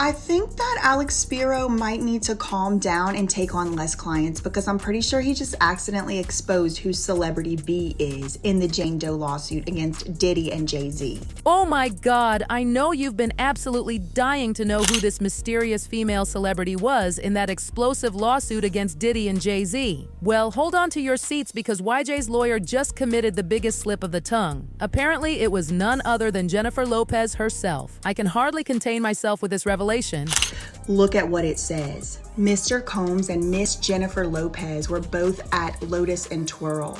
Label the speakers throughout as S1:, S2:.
S1: I think that Alex Spiro might need to calm down and take on less clients because I'm pretty sure he just accidentally exposed who Celebrity B is in the Jane Doe lawsuit against Diddy and Jay Z.
S2: Oh my God, I know you've been absolutely dying to know who this mysterious female celebrity was in that explosive lawsuit against Diddy and Jay Z. Well, hold on to your seats because YJ's lawyer just committed the biggest slip of the tongue. Apparently, it was none other than Jennifer Lopez herself. I can hardly contain myself with this revelation.
S1: Look at what it says. Mr. Combs and Miss Jennifer Lopez were both at Lotus and Twirl.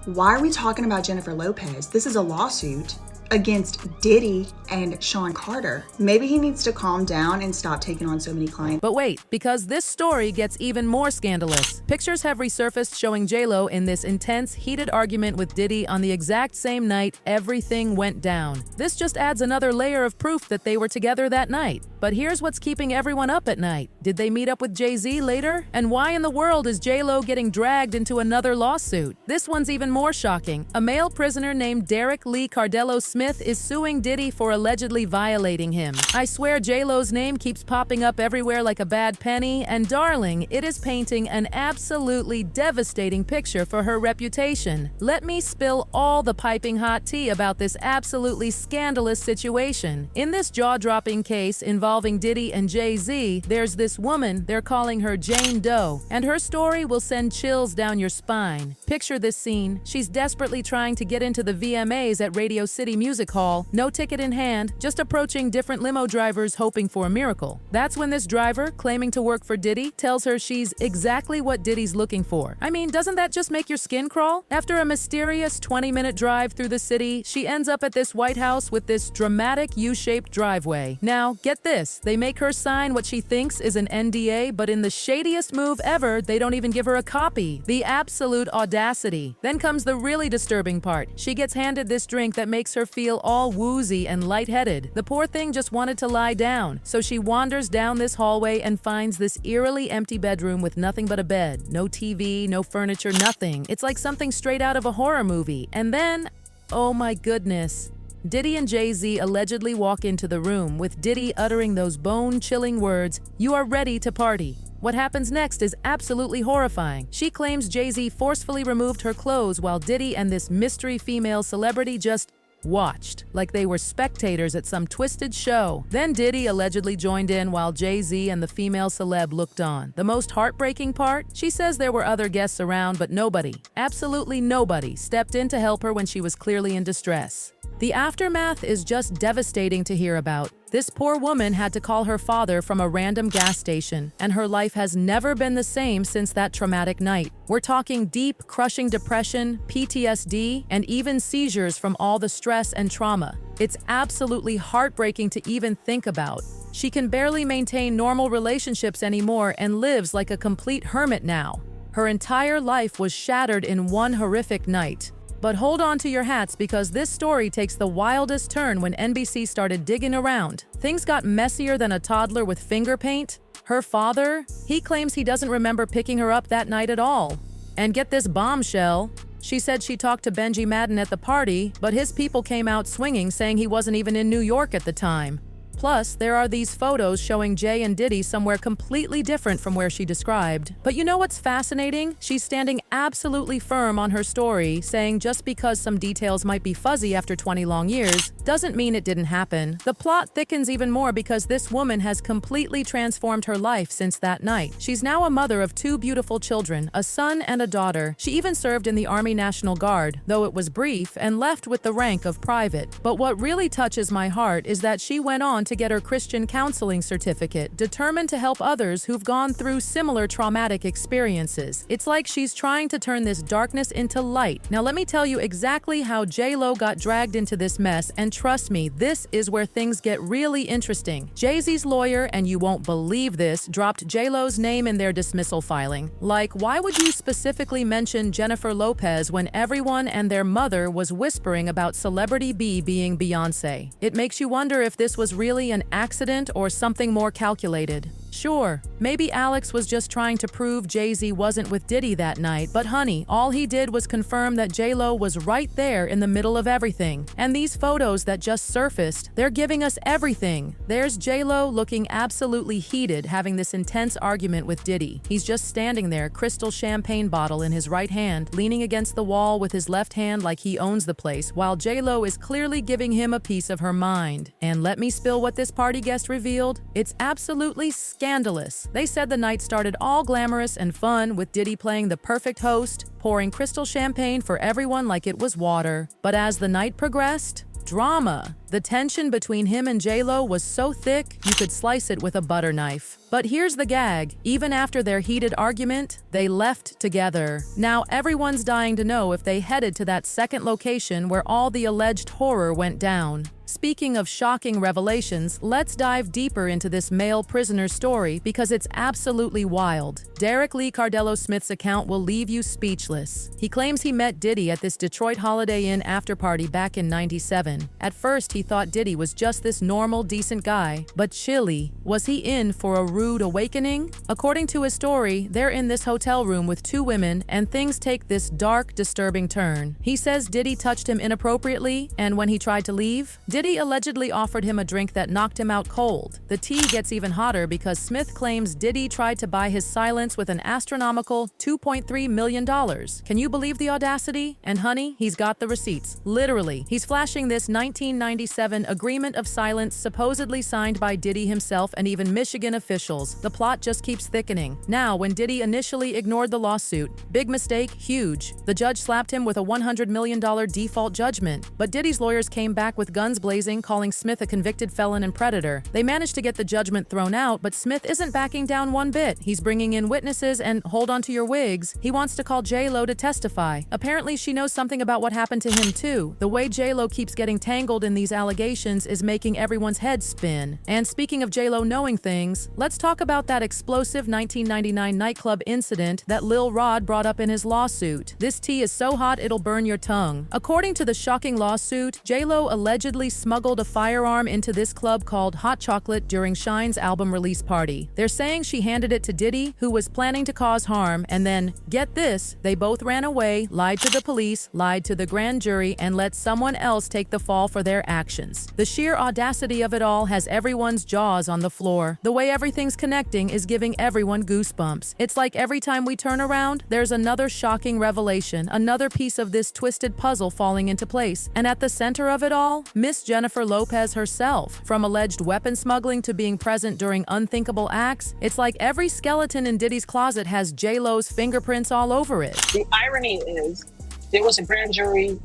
S1: Why are we talking about Jennifer Lopez? This is a lawsuit against Diddy and Sean Carter. Maybe he needs to calm down and stop taking on so many clients.
S2: But wait, because this story gets even more scandalous. Pictures have resurfaced showing JLo in this intense, heated argument with Diddy on the exact same night everything went down. This just adds another layer of proof that they were together that night. But here's what's keeping everyone up at night. Did they meet up with Jay Z later? And why in the world is JLo getting dragged into another lawsuit? This one's even more shocking. A male prisoner named Derek Lee Cardello Smith is suing Diddy for allegedly violating him. I swear JLo's name keeps popping up everywhere like a bad penny, and darling, it is painting an absolutely devastating picture for her reputation. Let me spill all the piping hot tea about this absolutely scandalous situation. In this jaw-dropping case involving Diddy and Jay Z, there's this woman, they're calling her Jane Doe, and her story will send chills down your spine. Picture this scene. She's desperately trying to get into the VMAs at Radio City Music Hall, no ticket in hand, just approaching different limo drivers hoping for a miracle. That's when this driver, claiming to work for Diddy, tells her she's exactly what Diddy's looking for. I mean, doesn't that just make your skin crawl? After a mysterious 20-minute drive through the city, she ends up at this White House with this dramatic U-shaped driveway. Now, get this, they make her sign what she thinks is an NDA, but in the shadiest move ever, they don't even give her a copy. The absolute audacity. Then comes the really disturbing part. She gets handed this drink that makes her feel all woozy and lightheaded. The poor thing just wanted to lie down, so she wanders down this hallway and finds this eerily empty bedroom with nothing but a bed. No TV, no furniture, nothing. It's like something straight out of a horror movie. And then, oh my goodness, Diddy and Jay Z allegedly walk into the room with Diddy uttering those bone-chilling words, "You are ready to party." What happens next is absolutely horrifying. She claims Jay Z forcefully removed her clothes while Diddy and this mystery female celebrity just watched, like they were spectators at some twisted show. Then Diddy allegedly joined in while Jay Z and the female celeb looked on. The most heartbreaking part? She says there were other guests around, but nobody, absolutely nobody, stepped in to help her when she was clearly in distress. The aftermath is just devastating to hear about. This poor woman had to call her father from a random gas station, and her life has never been the same since that traumatic night. We're talking deep, crushing depression, PTSD, and even seizures from all the stress and trauma. It's absolutely heartbreaking to even think about. She can barely maintain normal relationships anymore and lives like a complete hermit now. Her entire life was shattered in one horrific night. But hold on to your hats because this story takes the wildest turn when NBC started digging around. Things got messier than a toddler with finger paint. Her father, he claims he doesn't remember picking her up that night at all. And get this bombshell. She said she talked to Benji Madden at the party, but his people came out swinging saying he wasn't even in New York at the time. Plus, there are these photos showing Jay and Diddy somewhere completely different from where she described. But you know what's fascinating? She's standing absolutely firm on her story, saying just because some details might be fuzzy after 20 long years, doesn't mean it didn't happen. The plot thickens even more because this woman has completely transformed her life since that night. She's now a mother of 2 beautiful children, a son and a daughter. She even served in the Army National Guard, though it was brief, and left with the rank of private. But what really touches my heart is that she went on to get her Christian counseling certificate, determined to help others who've gone through similar traumatic experiences. It's like she's trying to turn this darkness into light. Now let me tell you exactly how JLo got dragged into this mess, and trust me, this is where things get really interesting. Jay-Z's lawyer, and you won't believe this, dropped JLo's name in their dismissal filing. Like, why would you specifically mention Jennifer Lopez when everyone and their mother was whispering about Celebrity B being Beyonce? It makes you wonder if this was really an accident or something more calculated. Sure, maybe Alex was just trying to prove Jay Z wasn't with Diddy that night, but honey, all he did was confirm that JLo was right there in the middle of everything. And these photos that just surfaced, they're giving us everything. There's JLo looking absolutely heated, having this intense argument with Diddy. He's just standing there, crystal champagne bottle in his right hand, leaning against the wall with his left hand like he owns the place, while JLo is clearly giving him a piece of her mind. And let me spill what this party guest revealed. It's absolutely scandalous. They said the night started all glamorous and fun, with Diddy playing the perfect host, pouring crystal champagne for everyone like it was water. But as the night progressed, drama. The tension between him and JLo was so thick, you could slice it with a butter knife. But here's the gag. Even after their heated argument, they left together. Now everyone's dying to know if they headed to that second location where all the alleged horror went down. Speaking of shocking revelations, let's dive deeper into this male prisoner's story because it's absolutely wild. Derek Lee Cardello Smith's account will leave you speechless. He claims he met Diddy at this Detroit Holiday Inn afterparty back in '97. At first, he thought Diddy was just this normal, decent guy, but chilly. Was he in for a rude awakening? According to his story, they're in this hotel room with two women, and things take this dark, disturbing turn. He says Diddy touched him inappropriately, and when he tried to leave, Diddy allegedly offered him a drink that knocked him out cold. The tea gets even hotter because Smith claims Diddy tried to buy his silence with an astronomical $2.3 million. Can you believe the audacity? And honey, he's got the receipts. Literally, he's flashing this 1997 agreement of silence supposedly signed by Diddy himself and even Michigan officials. The plot just keeps thickening. Now, when Diddy initially ignored the lawsuit, big mistake, huge. The judge slapped him with a $100 million default judgment. But Diddy's lawyers came back with guns blazing, calling Smith a convicted felon and predator. They managed to get the judgment thrown out, but Smith isn't backing down one bit. He's bringing in witnesses and, hold on to your wigs, he wants to call JLo to testify. Apparently, she knows something about what happened to him too. The way JLo keeps getting tangled in these allegations is making everyone's head spin. And speaking of JLo knowing things, let's talk about that explosive 1999 nightclub incident that Lil Rod brought up in his lawsuit. This tea is so hot it'll burn your tongue. According to the shocking lawsuit, JLo allegedly smuggled a firearm into this club called Hot Chocolate during Shine's album release party. They're saying she handed it to Diddy, who was planning to cause harm, and then, get this, they both ran away, lied to the police, lied to the grand jury, and let someone else take the fall for their actions. The sheer audacity of it all has everyone's jaws on the floor. The way everything's connecting is giving everyone goosebumps. It's like every time we turn around, there's another shocking revelation, another piece of this twisted puzzle falling into place. And at the center of it all, Miss Jennifer Lopez herself. From alleged weapon smuggling to being present during unthinkable acts, it's like every skeleton in Diddy's closet has JLo's fingerprints all over it.
S3: The irony is, there was a grand jury.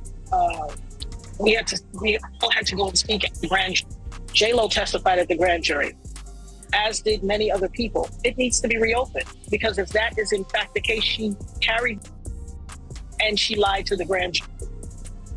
S3: We all had to go and speak at the grand jury. JLo testified at the grand jury, as did many other people. It needs to be reopened because if that is in fact the case, she carried and she lied to the grand jury.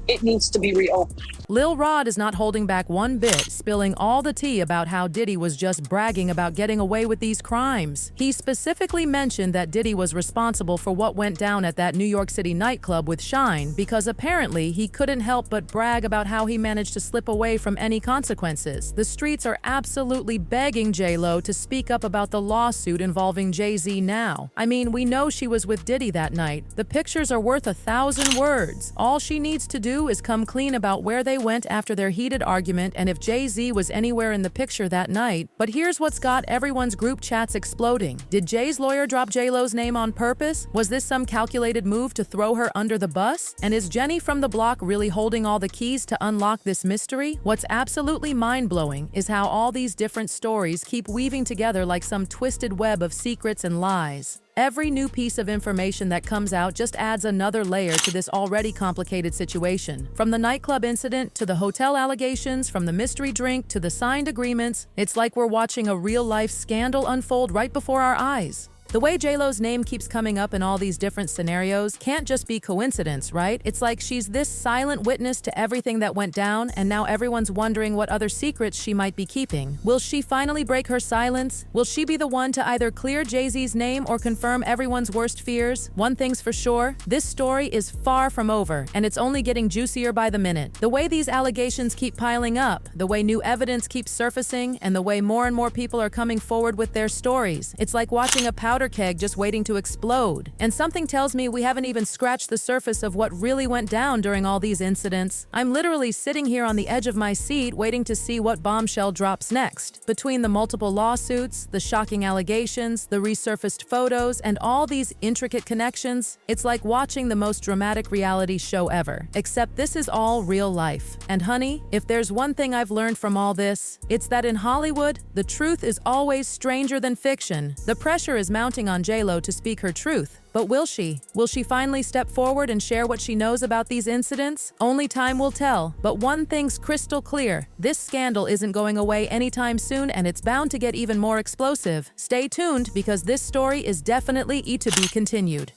S3: It needs to be reopened.
S2: Lil Rod is not holding back one bit, spilling all the tea about how Diddy was just bragging about getting away with these crimes. He specifically mentioned that Diddy was responsible for what went down at that New York City nightclub with Shine because apparently he couldn't help but brag about how he managed to slip away from any consequences. The streets are absolutely begging JLo to speak up about the lawsuit involving Jay Z now. I mean, we know she was with Diddy that night. The pictures are worth 1,000 words. All she needs to do is come clean about where they went after their heated argument and if Jay Z was anywhere in the picture that night. But here's what's got everyone's group chats exploding. Did Jay's lawyer drop JLo's name on purpose? Was this some calculated move to throw her under the bus? And is Jenny from the block really holding all the keys to unlock this mystery? What's absolutely mind-blowing is how all these different stories keep weaving together like some twisted web of secrets and lies. Every new piece of information that comes out just adds another layer to this already complicated situation. From the nightclub incident to the hotel allegations, from the mystery drink to the signed agreements, it's like we're watching a real-life scandal unfold right before our eyes. The way JLo's name keeps coming up in all these different scenarios can't just be coincidence, right? It's like she's this silent witness to everything that went down, and now everyone's wondering what other secrets she might be keeping. Will she finally break her silence? Will she be the one to either clear Jay-Z's name or confirm everyone's worst fears? One thing's for sure, this story is far from over, and it's only getting juicier by the minute. The way these allegations keep piling up, the way new evidence keeps surfacing, and the way more and more people are coming forward with their stories, it's like watching a powder keg just waiting to explode. And something tells me we haven't even scratched the surface of what really went down during all these incidents. I'm literally sitting here on the edge of my seat waiting to see what bombshell drops next. Between the multiple lawsuits, the shocking allegations, the resurfaced photos, and all these intricate connections, it's like watching the most dramatic reality show ever. Except this is all real life. And honey, if there's one thing I've learned from all this, it's that in Hollywood, the truth is always stranger than fiction. The pressure is mounting on JLo to speak her truth. But will she? Will she finally step forward and share what she knows about these incidents? Only time will tell. But one thing's crystal clear. This scandal isn't going away anytime soon, and it's bound to get even more explosive. Stay tuned, because this story is definitely to be continued.